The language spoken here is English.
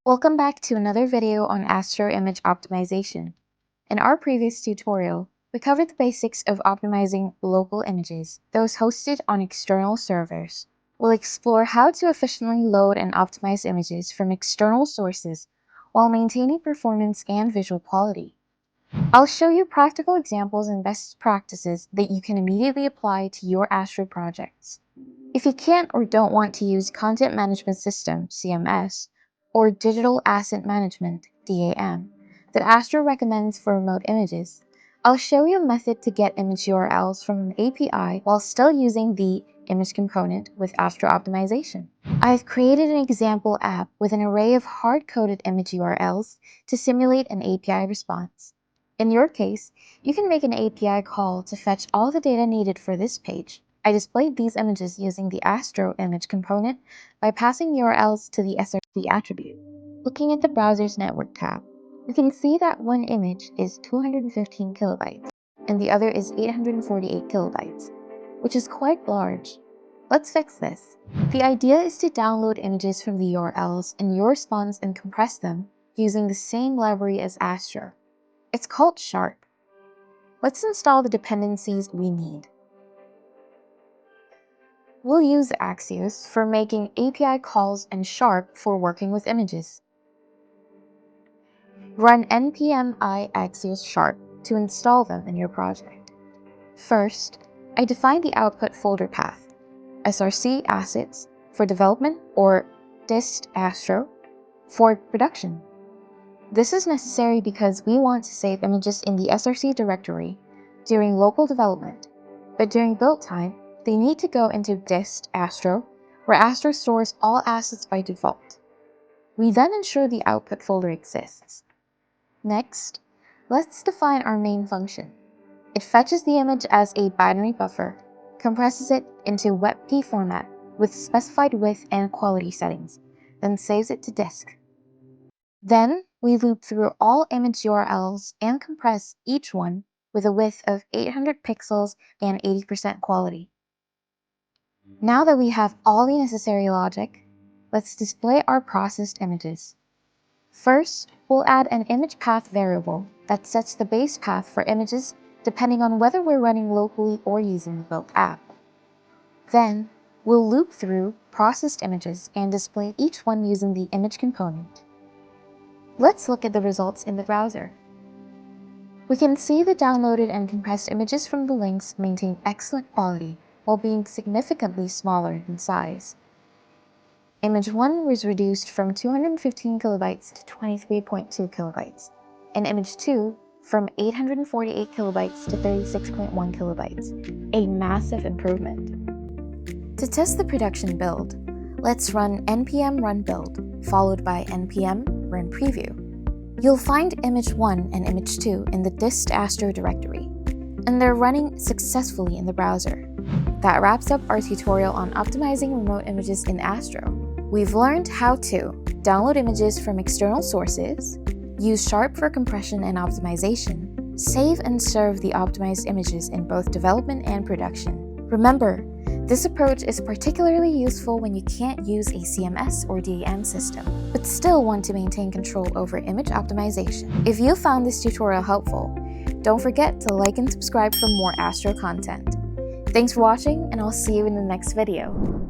Welcome back to another video on Astro image optimization. In our previous tutorial, we covered the basics of optimizing local images, those hosted on external servers. We'll explore how to efficiently load and optimize images from external sources while maintaining performance and visual quality. I'll show you practical examples and best practices that you can immediately apply to your Astro projects. If you can't or don't want to use Content Management System, CMS, or Digital Asset Management, DAM, that Astro recommends for remote images, I'll show you a method to get image URLs from an API while still using the image component with Astro optimization. I've created an example app with an array of hard-coded image URLs to simulate an API response. In your case, you can make an API call to fetch all the data needed for this page. I displayed these images using the Astro image component by passing URLs to the SRC attribute. Looking at the browser's network tab, we can see that one image is 215 kilobytes and the other is 848 kilobytes, which is quite large. Let's fix this. The idea is to download images from the URLs in your response and compress them using the same library as Astro. It's called Sharp. Let's install the dependencies we need. We'll use Axios for making API calls and Sharp for working with images. Run npm i axios sharp to install them in your project. First, I define the output folder path, src assets for development or dist astro for production. This is necessary because we want to save images in the src directory during local development, but during build time, they need to go into dist astro, where Astro stores all assets by default. We then ensure the output folder exists. Next, let's define our main function. It fetches the image as a binary buffer, compresses it into WebP format with specified width and quality settings, then saves it to disk. Then, we loop through all image URLs and compress each one with a width of 800 pixels and 80% quality. Now that we have all the necessary logic, let's display our processed images. First, we'll add an image path variable that sets the base path for images depending on whether we're running locally or using the built app. Then, we'll loop through processed images and display each one using the image component. Let's look at the results in the browser. We can see the downloaded and compressed images from the links maintain excellent quality while being significantly smaller in size. Image 1 was reduced from 215 kilobytes to 23.2 kilobytes, and image 2 from 848 kilobytes to 36.1 kilobytes, a massive improvement. To test the production build, let's run npm run build, followed by npm run preview. You'll find image 1 and image 2 in the dist astro directory, and they're running successfully in the browser. That wraps up our tutorial on optimizing remote images in Astro. We've learned how to download images from external sources, use Sharp for compression and optimization, save and serve the optimized images in both development and production. Remember, this approach is particularly useful when you can't use a CMS or DAM system, but still want to maintain control over image optimization. If you found this tutorial helpful, don't forget to like and subscribe for more Astro content. Thanks for watching, and I'll see you in the next video.